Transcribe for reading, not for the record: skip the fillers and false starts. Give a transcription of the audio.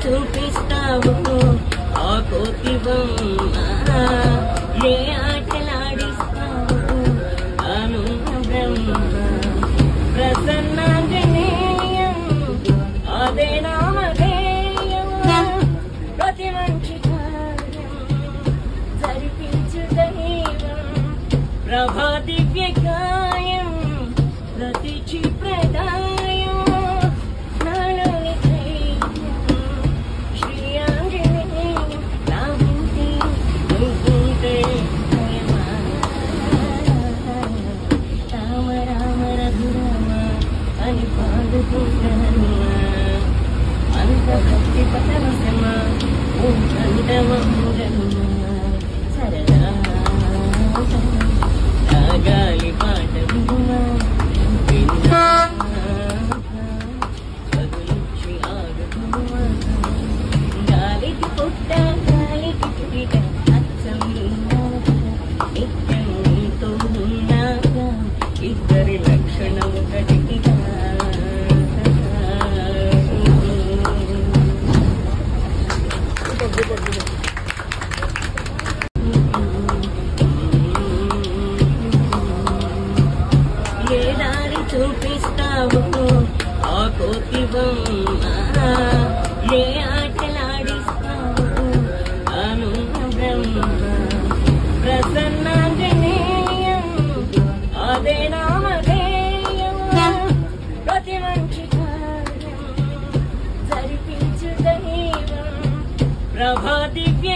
చూపిస్తావు ఆ కోతి బొమ్మ ఏ ఆటలాడిస్తావు అను బ్రహ్మ ప్రసన్నాంజనేయం అదే నామధేయం ప్రతి మంచి కార్యం జరిపించు దైవం ప్రభా దివ్య కాయం ప్రతి చిప్రదాయం నాలోని ధైర్యం శ్రీ ఆంజనేయం నా వింటే నువ్వుంటే రామ రామ రఘురామ అని పాడుకుంటాను అంత భక్తి పరవశమా ఓ కంఠమమురనుమా సరదా గాలి పాట వినుమా విన్నా చదువుచి ఆగుతుమా గాలికి పుట్ట గాలికి పుట్ట అచ్చం నిత్యం నీతో ఉన్నాక ఇద్దరి లక్షణం ఒకటిగా ఏ దారి చూపిస్తావు ఆ కోతి బొమ్మ ఏ ఆటలాడిస్తావు అను బ్రహ్మ ప్రసన్నాంజనేయం అదే నామధేయం ప్రతి మంచి కార్యం జరిపించు దైవం ప్రభా దివ్య